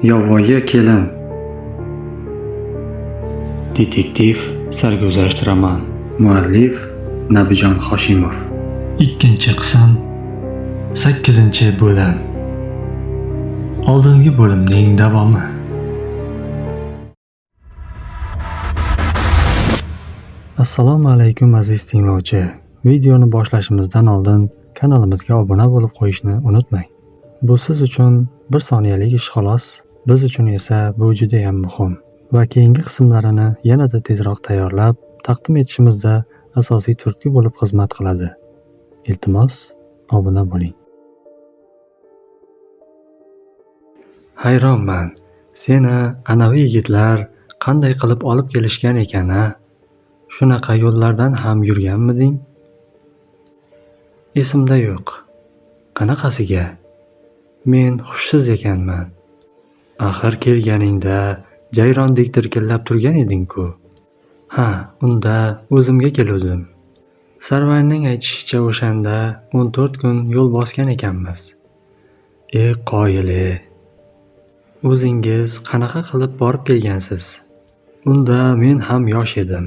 Yovvoyi kelin. Detektiv sarguzasht roman. Muallif Nabijon Hoshimov. Ikkinchi qism 8-bo'lim. Oldingi bo'limning davomi. Assalomu alaykum aziz tinglovchi. Videoni boshlashimizdan oldin kanalimizga obuna bo'lib qo'yishni unutmang. Bu siz uchun bir soniyalik ish xolos, biz uchun esa bu juda ham muhim va keyingi qismlarini yanada tezroq tayyorlab taqdim etishimizda asosiy turtki bo'lib xizmat qiladi. Iltimos, obuna bo'ling. Hayronman, seni anavi yigitlar qanday qilib olib kelishgan ekan-a? Shunaqa yo'llardan ham yurganmiding? Esimda yo'q. Qanaqasiga? Men hushsiz ekanman. Axir kelganingda jayrondek tirkillab turgan eding-ku. Ha, unda o'zimga keluvdim. Sarvarning aytishicha o'shanda 14 kun yo'l bosgan ekanmiz. Qoyili. O'zingiz qanaqa qilib borib kelgansiz? Unda men ham yosh edim.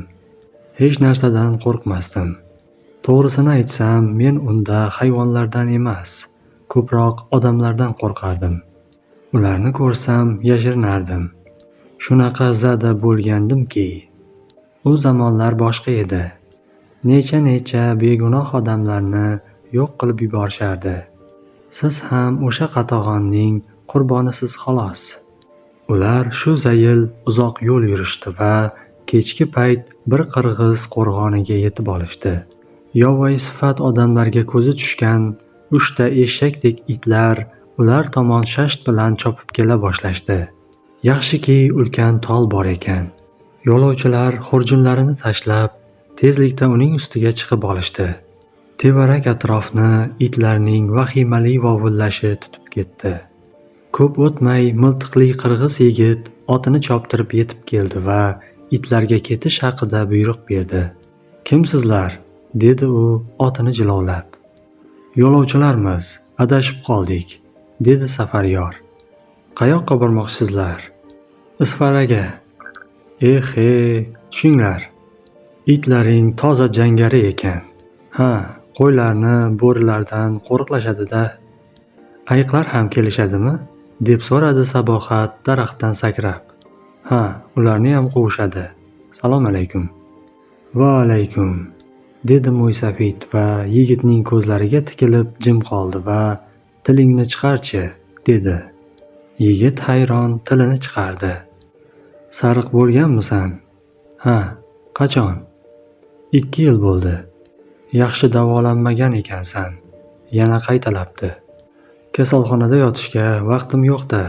Hech narsadan qo'rqmasdim. To'g'risini aytsam, men unda hayvonlardan emas, ko'proq odamlardan qo'rqardim. Ularni ko'rsam yashirinardim. Shunaqa zada bo'lgandimki, u zamonlar boshqa edi. Necha begunoh odamlarni yo'q qilib yuborishardi. Siz ham o'sha qatag'onning qurbonisiz xolos. Ular shu zayil uzoq yo'l yurishdi va kechki payt bir qirg'iz qo'rg'oniga yetib olishdi. Yovvoyi sifat odamlarga ko'zi tushgan 3 ta eshakdek itlar ular tomon shasht bilan chopib kela boshlashdi. Yaxshiki ulkan tol bor ekan. Yo'lovchilar xurjunlarini tashlab tezlikda uning ustiga chiqib olishdi. Tevarak atrofni itlarning vahimali vovullashi tutib ketdi. Ko'p o'tmay miltiqli qirg'iz yigit otini choptirib yetib keldi va itlarga ketish haqida buyruq berdi. Kimsizlar? Dedi u otini jilovlab. Yo'lovchilarmiz, adashib qoldik, dedi safaryor. Qayoqqa bormoqchisizlar? Isfaraga. Tushinglar. Itlaring toza jangari ekan. Ha, qo'ylarni bo'rilardan qo'riqlashadi-da. Ayiqlar ham kelishadimi? Deb so'radi Sabohat daraxtdan sakrab. Ha, ularni ham quvishadi. Salom alaykum. Va alaykum, dedi Mo'ysafid va yigitning ko'zlariga tikilib jim qoldi va tilingni chiqarchi, dedi. Yigit hayron tilini chiqardi. Sariq bo'lganmisan? Ha, qachon? 2 yil bo'ldi. Yaxshi davolanmagan ekansan. Yana qaytalabdi. Kasalxonada yotishga vaqtim yo'q-da.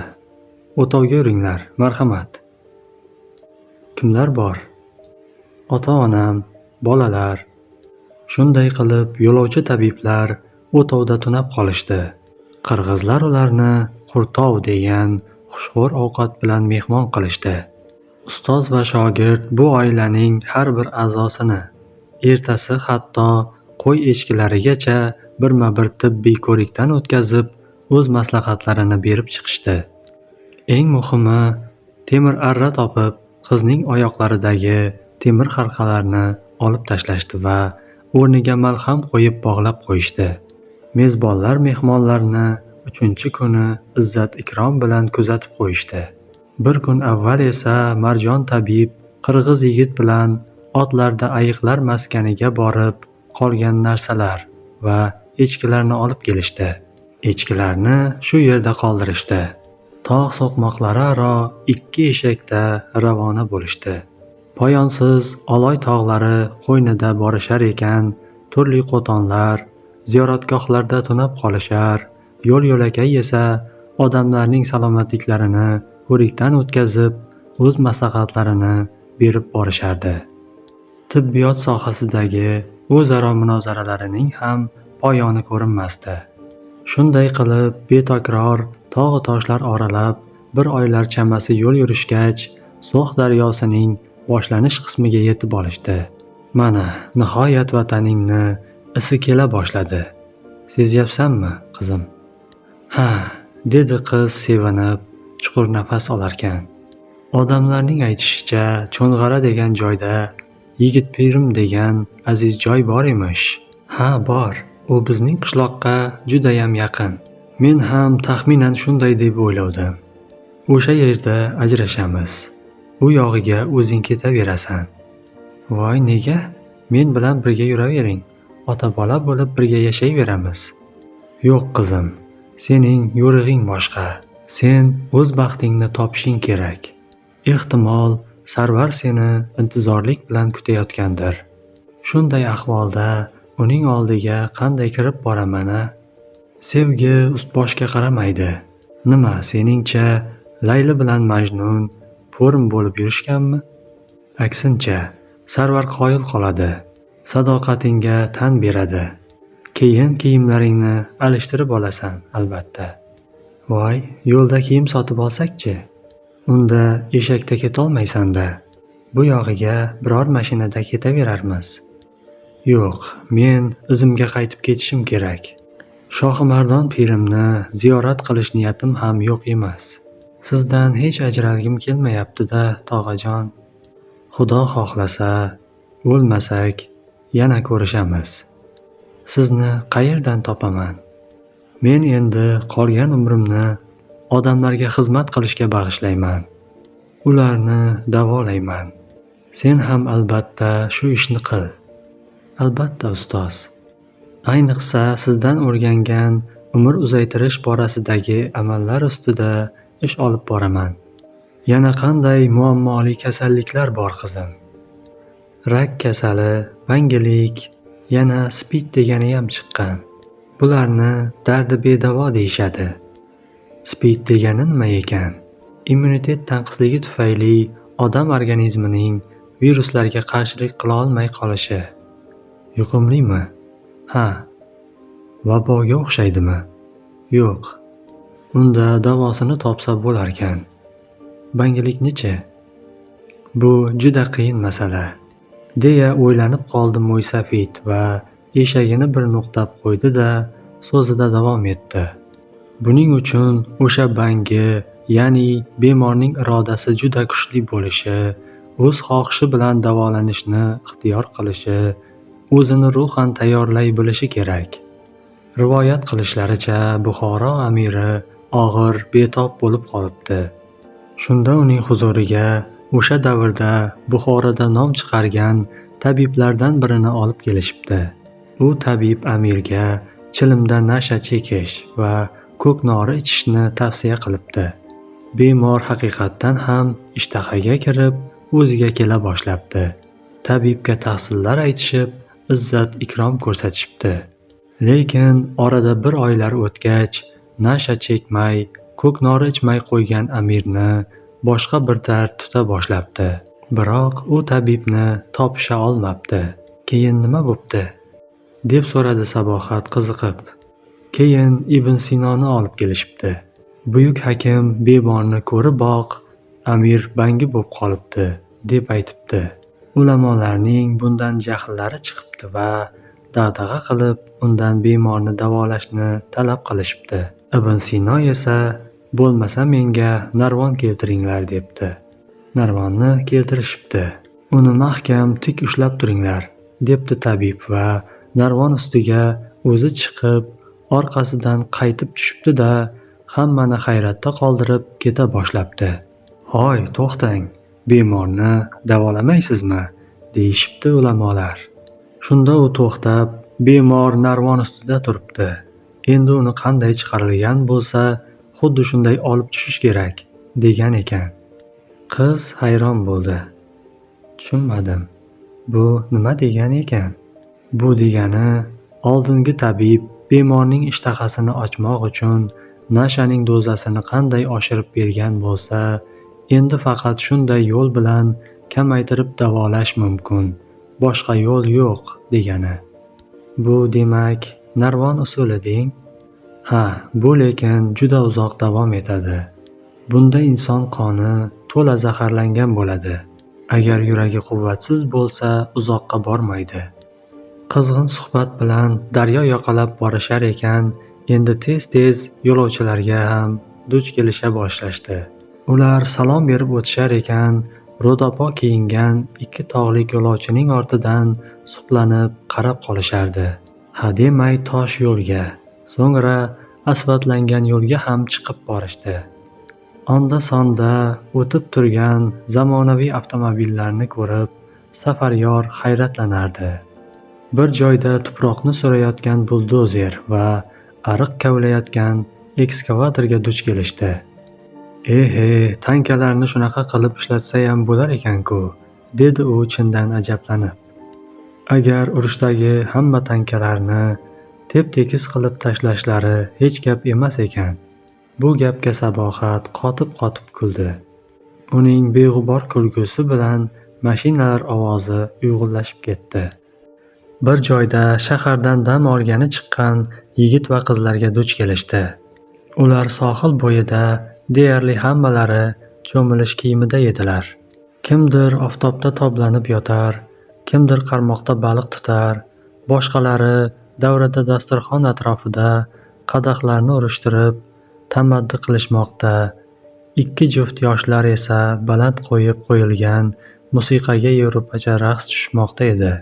O'tovga yuringlar, marhamat. Kimlar bor? Ota-onam, bolalar. Shunday qilib yo'lovchi tabiblar o'tovda tunab qolishdi. Qirg'izlar ularni Qurtov degan xushxo'r ovqat bilan mehmon qilishdi. Ustoz va shogird bu oilaning har bir a'zosini, ertasi hatto qo'y echkilarigacha birma-bir tibbiy ko'rikdan o'tkazib, o'z maslahatlarini berib chiqishdi. Eng muhimi, temir arra topib, qizning oyoqlaridagi temir halqalarni olib tashlashdi va o'rniga malham qo'yib bog'lab qo'yishdi. Mezbonlar mehmonlarni 3-kuni izzat-ikrom bilan kuzatib qo'yishdi. Bir kun avval esa Marjon tabib qirg'iz yigit bilan otlarda ayiqlar maskaniga borib qolgan narsalar va echkilarni olib kelishdi. Echkilarni shu yerda qoldirishdi. Tog' so'qmoqlari aro 2 eshakda ravona bo'lishdi. Poyonsiz Oloy tog'lari qo'ynida borishar ekan, turli qo'tonlar ziyoratgohlarda tunab qolishar, yo'l-yo'lakay esa odamlarning salomatliklarini ko'rikdan o'tkazib, o'z maslahatlarini berib borishardi. Tibbiyot sohasidagi o'zaro munozaralarining ham poyoni ko'rinmasdi. Shunday qilib betakror tog' toshlar oralab bir oylar chamasi yo'l yurishgach, So'x daryosining boshlanish qismiga yetib olishdi. Mana, nihoyat vataningni isi kela boshladi. Sezyapsanmi, qizim? Ha, dedi qiz sevinib chuqur nafas olarkan. Odamlarning aytishicha, Cho'ng'ara degan joyda Yigit Pirim degan aziz joy bor emish. Ha, bor. U bizning qishloqqa judayam yaqin. Men ham taxminan shunday deb o'ylovdim. O'sha yerda ajrashamiz. U yog'iga o'zing ketaverasan. Voy, nega? Men bilan birga yuravering. Ota-bola bo'lib birga yashayveramiz. Yo'q qizim, sening yo'rig'ing boshqa. Sen o'z baxtingni topishing kerak. Ehtimol Sarvar seni intizorlik bilan kutayotgandir. Shunday ahvolda uning oldiga qanday kirib boraman-a? Sevgi ust-boshga qaramaydi. Nima, seningcha Layli bilan Majnun po'rim bo'lib yurishganmi? Aksincha, Sarvar qoyil qoladi. Sadoqatingga tan beradi. Keyin kiyimlaringni alishtirib olasan, albatta. Voy, yo'lda kiyim sotib olsak-chi? Unda eshakda ketolmaysan-da. Bu yog'iga biror mashinada ketaverarmiz. Yo'q, men izimga qaytib ketishim kerak. Shohimardon pirimni ziyorat qilish niyatim ham yo'q emas. Sizdan hech ajralgim kelmayapti-da, tog'ajon. Xudo xohlasa, o'lmasak yana ko'rishamiz. Sizni qayerdan topaman? Men endi qolgan umrimni odamlarga xizmat qilishga bag'ishlayman. Ularni davolayman. Sen ham albatta shu ishni qil. Albatta, ustoz. Ayniqsa sizdan o'rgangan umr uzaytirish borasidagi amallar ustida ish olib boraman. Yana qanday muammoli kasalliklar bor qizim? Rak kasali, bangilik, yana spid degani ham chiqqan. Bularni dardi bedavo deyishadi. Spid degani nima ekan? Immunitet tanqisligi tufayli odam organizmining viruslarga qarshilik qila olmay qolishi. Yuqumlimi? Ha. Vaboga o'xshaydimi? Yo'q. Unda davosini topsa bo'larkan. Bangilikni-chi? Bu juda qiyin masala, deya o'ylanib qoldi Mo'ysafid va eshagini bir nuqtab qo'ydi-da, so'zida davom etdi. Buning uchun o'sha bangi, ya'ni bemorning irodasi juda kuchli bo'lishi, o'z xohishi bilan davolanishni ixtiyor qilishi, o'zini ruhan tayyorlay bilishi kerak. Rivoyat qilishlaricha, Buxoro amiri og'ir betob bo'lib qolibdi. Shunda uning huzuriga o'sha davrda Buxoroda nom chiqargan tabiblardan birini olib kelishibdi. U tabib amirga chilimda nasha chekish va ko'k nori ichishni tavsiya qilibdi. Bemor haqiqatdan ham ishtahaga kirib, o'ziga kela boshlabdi. Tabibga tahsillar aytishib, izzat ikrom ko'rsatishibdi. Lekin orada bir oylar o'tgach, nasha chekmay, ko'k nori ichmay qo'ygan amirni boshqa bir dard tuta boshlabdi. Biroq u tabibni topisha olmabdi. Keyin nima bo'pti? Deb so'radi Sabohat qiziqib. Keyin Ibn Sinoni olib kelishibdi. Buyuk hakim bemorni ko'rib boq, amir bangi bo'lib qolibdi, deb aytibdi. Ulamolarning bundan jahllari chiqibdi va dag'dag'a qilib undan bemorni davolashni talab qilishibdi. Ibn Sino esa bo'lmasa menga narvon keltiringlar debdi. Narvonni keltirishibdi. Uni mahkam tik ushlab turinglar, debdi tabib va narvon ustiga o'zi chiqib, orqasidan qaytib tushibdi-da, hammani hayratda qoldirib keta boshlabdi. Hoy, to'xtang, bemorni davolamaysizmi? Deyishibdi ulamolar. Shunda u to'xtab, bemor narvon ustida turibdi. Endi uni qanday chiqarilgan bo'lsa, xuddi shunday olib tushish kerak, degan ekan. Qiz hayron bo'ldi. Tushunmadim. Bu nima degan ekan? Bu degani, oldingi tabib bemorning ishtahasini ochmoq uchun nashaning dozasini qanday oshirib bergan bo'lsa, endi faqat shunday yo'l bilan kamaytirib davolash mumkin. Boshqa yo'l yo'q, degani. Bu demak, narvon usuli deng? Ha, bu lekin juda uzoq davom etadi. Bunda inson qoni to'la zaharlangan bo'ladi. Agar yuragi quvvatsiz bo'lsa, uzoqqa bormaydi. Qizg'in suhbat bilan daryo yoqalab borishar ekan, endi tez-tez yo'lovchilarga ham duch kelisha boshlashdi. Ular salom berib o'tishar ekan, ro'dapo kiyingan ikki tog'li yo'lovchining ortidan suqlanib qarab qolishardi. Hademay tosh yo'lga, so'ngra asfaltlangan yo'lga ham chiqib borishdi. Onda-sonda o'tib turgan zamonaviy avtomobillarni ko'rib, Safaryor hayratlanardi. Bir joyda tuproqni so'rayotgan buldozer va ariq kavlayotgan ekskavatorga duch kelishdi. Tankalarni shunaqa qilib ishlatsayam bo'lar ekan-ku, dedi u chindan ajablanib. Agar urushdagi hamma tankalarni tep-tekis qilib tashlashlari hech gap emas ekan. Bu gapga Sabohat qotib-qotib kuldi. Uning beg'ubor kulgusi bilan mashinalar ovozi uyg'unlashib ketdi. Bir joyda shahardan dam olgani chiqqan yigit va qizlarga duch kelishdi. Ular sohil bo'yida deyarli hammalari cho'milish kiyimida edilar. Kimdir oftobda toblanib yotar, kimdir qarmoqda baliq tutar, boshqalari davrada dasturxon atrofida qadahlarni urishtirib tamaddi qilishmoqda. Ikki juft yoshlar esa baland qo'yib qo'yilgan musiqaga yevropacha raqs tushmoqda edi.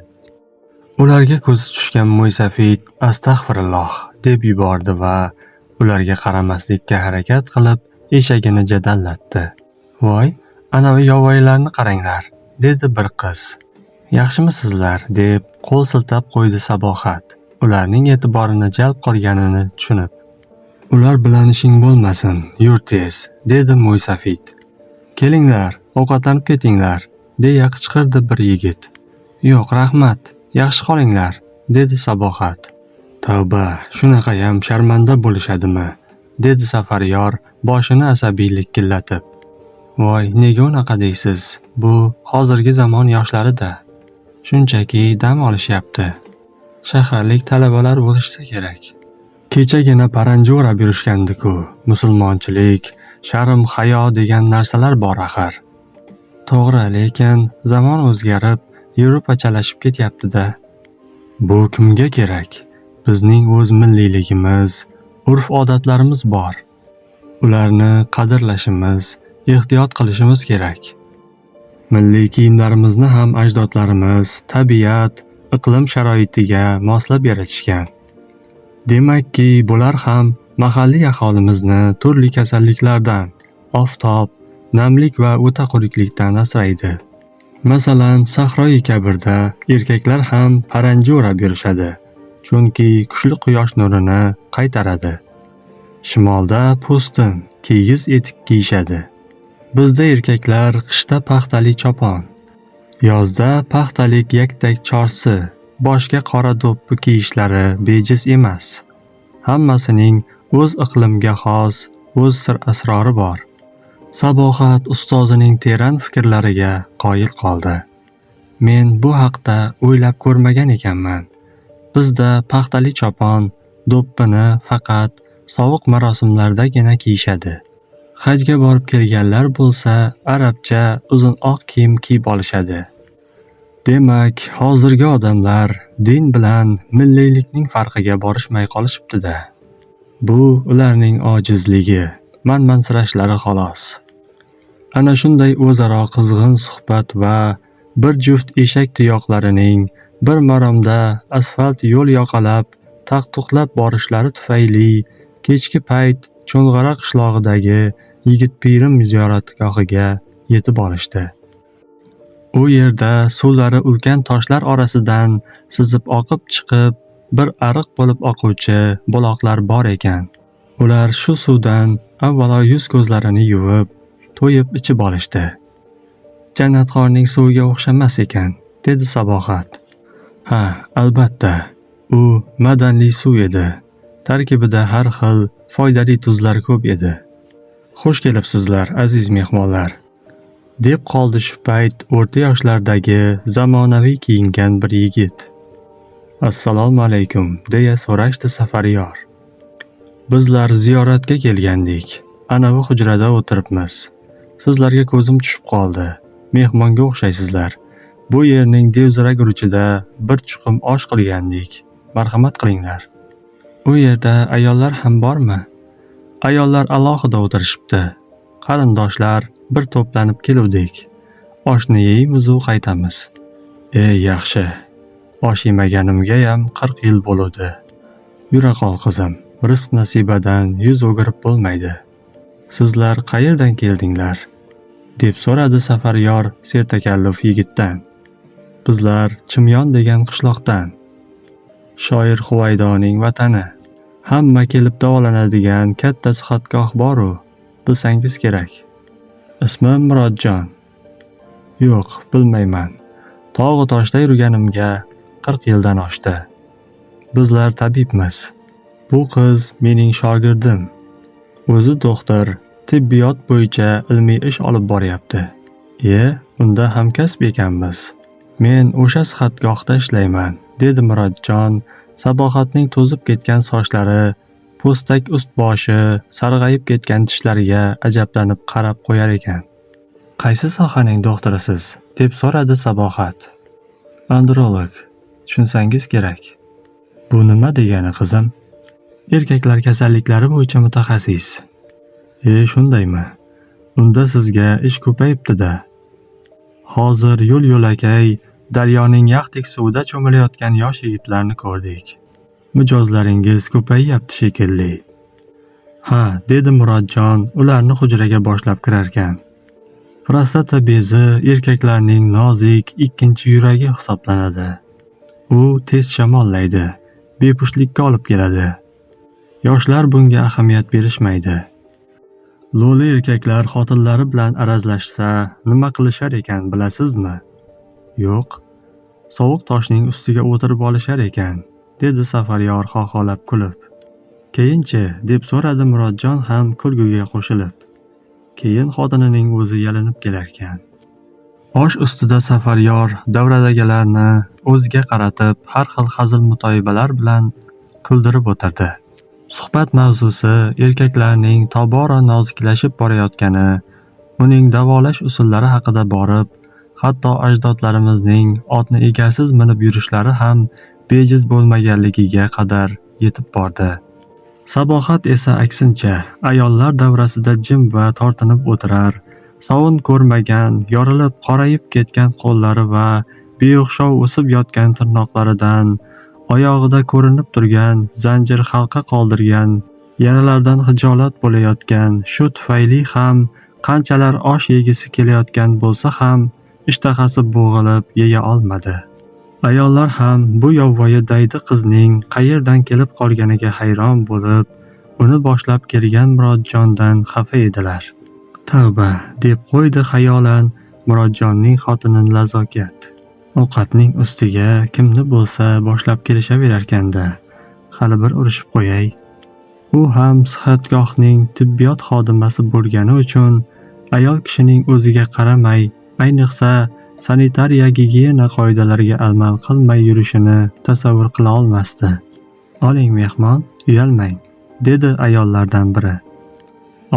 Ularga ko'zi tushgan Mo'ysafid "Astag'firulloh" deb yubordi va ularga qaramaslikka harakat qilib eshagini jadallatdi. "Voy, anavi yovvoyilarni qaranglar", dedi bir qiz. "Yaxshimisizlar?" deb qo'l siltab qo'ydi Sabohat, ularning e'tiborini jalb qilganini tushunib. "Ular bilan ishing bo'lmasin, yur tez", dedi Mo'ysafid. "Kelinglar, ovqatlanib ketinglar", deya qichqirdi bir yigit. "Yo'q, rahmat, yaxshi qolinglar", dedi Sabohat. "Tavba, shunaqayam sharmanda bo'lishadimi?" dedi Safaryor boshini asabiy likillatib. "Voy, nega unaqa deysiz? Bu hozirgi zamon yoshlari-da. Shunchaki dam olishyapti. Shaharlik talabalar bo'lishsa kerak. Kechagina paranji o'rab yurishgandi-ku. Musulmonchilik, sharm, hayo degan narsalar bor axir." To'g'ri, lekin zamon o'zgarib, yevropachalashib ketyapti-da. Bu kimga kerak? Bizning o'z milliyligimiz, urf-odatlarimiz bor. Ularni qadrlashimiz, ehtiyot qilishimiz kerak. Milliy kiyimlarimizni ham ajdodlarimiz tabiat, iqlim sharoitiga moslab yaratishgan. Demakki, bular ham mahalliy aholimizni turli kasalliklardan, oftob, namlik va o'ta quruqlikdan asraydi. Masalan, Sahroi Kabirda erkaklar ham paranji o'rab yurishadi, chunki kuchli quyosh nurini qaytaradi. Shimolda po'stin, kigiz etik kiyishadi. Bizda erkaklar qishda paxtali chopon, yozda paxtalik yaktak chorsi, boshga qora do'ppi kiyishlari bejiz emas. Hammasining o'z iqlimga xos, o'z sir-asrori bor. Sabohat ustozining teran fikrlariga qoyil qoldi. Men bu haqda o'ylab ko'rmagan ekanman. Bizda paxtali chopon, do'ppini faqat sovuq marosimlardagina kiyishadi. Hajga borib kelganlar bo'lsa, arabcha uzun oq kiyim kiyib olishadi. Demak, hozirgi odamlar din bilan milliylikning farqiga borishmay qolishibdi-da. Bu ularning ojizligi, manmansirashlari xolos. Ana shunday o'zaro qizg'in suhbat va bir juft eshak tuyoqlarining bir maromda asfalt yo'l yoqalab, taqtuqlab borishlari tufayli kechki payt Cho'ng'ara qishlog'idagi Yigit Pirim ziyoratgohiga yetib olishdi. U yerda suvlari ulkan toshlar orasidan sizib oqib chiqib, bir ariq bo'lib oquvchi buloqlar bor ekan. Ular shu suvdan avvalo yuz-ko'zlarini yuvib, to'yib ichib olishdi. Jannatxonning suviga o'xshamas ekan, dedi Sabohat. Ha, albatta, u madanli suv edi. Tarkibida har xil foydali tuzlar ko'p edi. Xush kelibsizlar, aziz mehmonlar, deb qoldi shu payt o'rta yoshlardagi zamonaviy kiyingan bir yigit. Assalomu alaykum, deya so'rashdi Safaryor. Bizlar ziyoratga kelgandik. Anavi hujrada o'tiribmiz. Sizlarga ko'zim tushib qoldi. Mehmonga o'xshaysizlar. Bu yerning devzirak uruchida bir chuqum osh qilgandik. Marhamat qilinglar. U yerda ayollar ham bormi? Ayollar alohida o'tirishibdi. Qarindoshlar bir to'planib keluvdik. Oshni yeymizu qaytamiz. Yaxshi. Osh yemaganimgayam 40 yil bo'ldi. Yura qol qizim. Rizq nasibadan yuz o'girib bo'lmaydi. Sizlar qayerdan keldinglar? deb so'radi Safaryor sertakalluf yigitdan. Bizlar Chimyon degan qishloqdan. Shoir Huvaydoning vatani. Hamma kelib davolanadigan katta sihatgoh bor-u, bilsangiz kerak. Ismim Murodjon. Yo'q, bilmayman. Tog'u toshda yurganimga 40 yildan oshdi. Bizlar tabibmiz. Bu qiz mening shogirdim. O'zi doktor, tibbiyot bo'yicha ilmiy ish olib boryapti. Unda hamkasb ekanmiz. Men o'sha sihatgohda ishlayman, dedi Murodjon. Sabohatning to'zib ketgan sochlari, po'stak ust-boshi, sarg'ayib ketgan tishlariga ajablanib qarab qo'yar ekan. Qaysi sohaning doktorisiz? deb so'radi Sabohat. Androlog, tushunsangiz kerak. Bu nima degani qizim? Erkaklar kasalliklari bo'yicha mutaxassis. Shundaymi? Unda sizga ish ko'payibdi-da. Hozir yo'l-yo'lakay daryoning yaxdek suvida cho'milayotgan yosh yigitlarni ko'rdik. Mijozlaringiz ko'payyapti shekilli. Ha, dedi Murodjon ularni hujraga boshlab kirarkan. Prostata bezi erkaklarning nozik ikkinchi yuragi hisoblanadi. U tez shamollaydi, bepushtlikka olib keladi. Yoshlar bunga ahamiyat berishmaydi. Lo'li erkaklar xotinlari bilan arazlashsa nima qilishar ekan bilasizmi? Yo'q, sovuq toshning ustiga o'tirib olishar ekan, dedi Safaryor xoxolab kulib. Keyinchi, deb so'radi Murodjon ham kulguga qo'shilib. Keyin xotinining o'zi yalinib kelarkan. Osh ustida Safaryor davradagilarni o'ziga qaratib har xil hazil-mutoyibalar bilan kuldirib o'tirdi. Suhbat mavzusi erkaklarning tobora noziklashib borayotgani, uning davolash usullari haqida borib, hatto ajdodlarimizning otni egarsiz minib yurishlari ham bejiz bo'lmaganligiga qadar yetib bordi. Sabohat esa aksincha, ayollar davrasida jim va tortinib o'tirar, sovun ko'rmagan, yorilib qorayib ketgan qo'llari va beo'xshov o'sib yotgan tirnoqlaridan, oyog'ida ko'rinib turgan zanjir halqa qoldirgan yaralardan hijolat bo'layotgan, shu tufayli ham qanchalar osh yegisi kelayotgan bo'lsa ham ishtahasi bo'g'ilib yeya olmadi. Ayollar ham bu yovvoyi daydi qizning qayerdan kelib qolganiga hayron bo'lib, uni boshlab kelgan Murodjondan xafa edilar. Tavba, deb qo'ydi xayolan Murodjonning xotini Lazokat. Ovqatning ustiga kimni bo'lsa boshlab kelishaverarkanda, hali bir urishib qo'yay. U ham sihatgohning tibbiyot xodimasi bo'lgani uchun ayol kishining o'ziga qaramay, ayniqsa sanitariya-gigiyena qoidalariga amal qilmay yurishini tasavvur qila olmasdi. Oling mehmon, uyalmang, dedi ayollardan biri.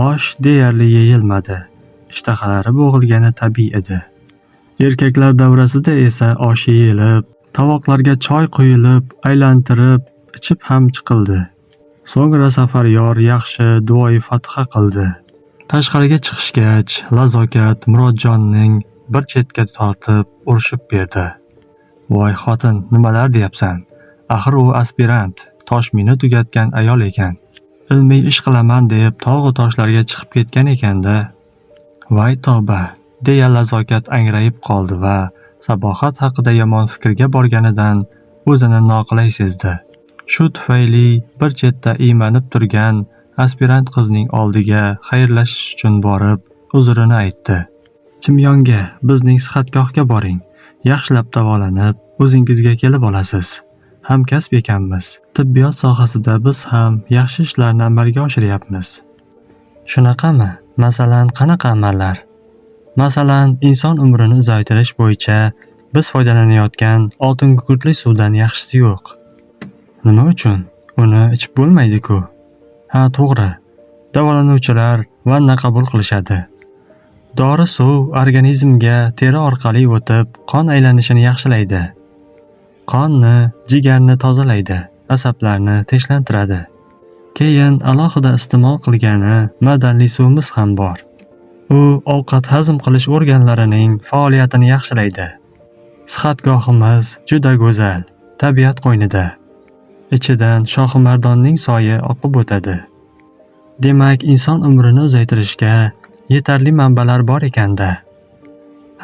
Osh deyarli yeyilmadi. Ishtahalari bo'g'ilgani tabiiy edi. Erkaklar davrasida esa osh yeyilib, tovoqlarga choy quyilib, aylantirib, ichib ham chiqildi. So'ngra Safaryor yaxshi duoyi fotiha qildi. Tashqariga chiqishgach, Lazokat Murodjonning bir chetga tortib urishib berdi. Voy xotin, nimalar deyapsan? Axir u aspirant, toshmini tugatgan ayol ekan. Ilmiy ish qilaman deb tog'u toshlarga chiqib ketgan ekanda. Voy tavba, deya Lazokat angrayib qoldi va Sabohat haqida yomon fikrga borganidan o'zini noqulay sezdi. Shu tufayli bir chetda iymanib turgan aspirant qizning oldiga xayrlashish uchun borib, uzrini aytdi. Chimyonga, bizning sihatgohga boring. Yaxshilab davolanib, o'zingizga kelib olasiz. Hamkasb ekanmiz. Tibbiyot sohasida biz ham yaxshi ishlarni amalga oshiryapmiz. Shunaqami? Masalan, qanaqa amallar? Masalan, inson umrini uzaytirish bo'yicha biz foydalanayotgan oltin gugurtli suvdan yaxshisi yo'q. Nima uchun? Uni ichib bo'lmaydi-ku. Ha, to'g'ri. Davolanuvchilar vanna qabul qilishadi. Dori suv organizmga teri orqali o'tib, qon aylanishini yaxshilaydi. Qonni, jigarni tozalaydi, asablarni tinchlantiradi. Keyin alohida iste'mol qilgani ma'danli suvimiz ham bor. U ovqat hazm qilish organlarining faoliyatini yaxshilaydi. Sihatgohimiz juda go'zal, tabiat qo'ynida. Ichidan shohimardonning soyi oqib o'tadi. Demak, inson umrini uzaytirishga yetarli manbalar bor ekanda.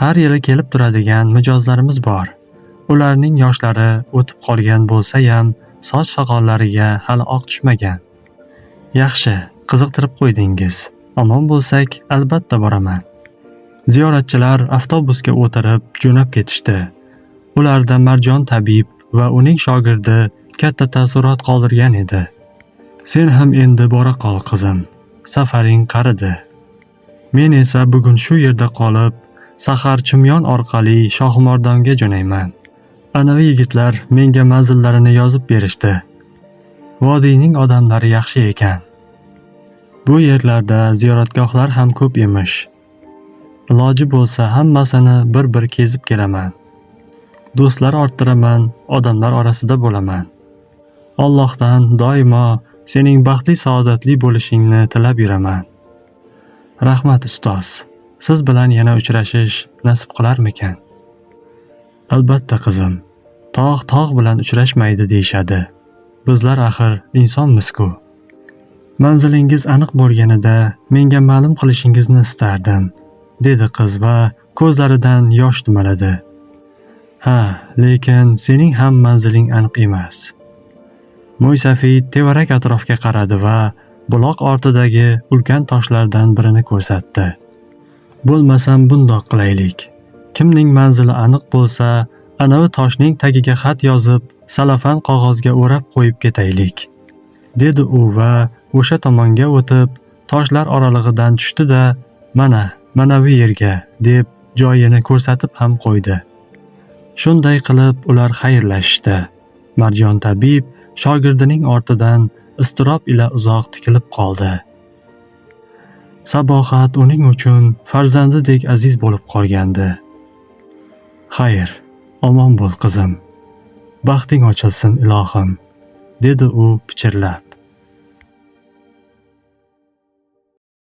Har yili kelib turadigan mijozlarimiz bor. Ularning yoshlari o'tib qolgan bo'lsa ham, soch soqollariga hali oq tushmagan. Yaxshi, qiziqtirib qo'ydingiz. Omon bo'lsak, albatta boraman. Ziyoratchilar avtobusga o'tirib jo'nab ketishdi. Ularda Marjon tabib va uning shogirdi katta taassurot qoldirgan edi. Sen ham endi bora qol qizim. Safaring qaridi. Men esa bugun shu yerda qolib, Sahar Chimyon orqali Shohimardonga jo'nayman. Anavi yigitlar menga manzillarini yozib berishdi. Vodiyning odamlari yaxshi ekan. Bu yerlarda ziyoratgohlar ham ko'p emish. Iloji bo'lsa hammasini bir-bir kezib kelaman. Do'stlar orttiraman, odamlar orasida bo'laman. Allohdan doimo sening baxtli saodatli bo'lishingni tilab yuraman. Rahmat ustoz. Siz bilan yana uchrashish nasib qilarmikan? Albatta qizim. Tog' bilan uchrashmaydi deyshadi. Bizlar axir insonmiz-ku. Manzilingiz aniq bo'lganida menga ma'lum qilishingizni istardim, dedi qiz va ko'zlaridan yosh dumaladi. Ha, lekin sening ham manziling aniq emas. Mo'ysafid tevarak atrofga qaradi va buloq ortidagi ulkan toshlardan birini ko'rsatdi. Bo'lmasam bundoq qilaylik. Kimning manzili aniq bo'lsa, anavi toshning tagiga xat yozib, salafan qog'ozga o'rab qo'yib ketaylik, dedi u va o'sha tomonga o'tib, toshlar oralig'idan tushdi-da, manavi yerga deb joyini ko'rsatib ham qo'ydi. Shunday qilib ular xayrlashishdi. Marjon tabib shogirdining ortidan iztirob ila uzoq tikilib qoldi. Sabohat uning uchun farzandidek aziz bo'lib qolgandi. Xayr, omon bo'l qizim. Baxting ochilsin ilohim, dedi u pichirlab.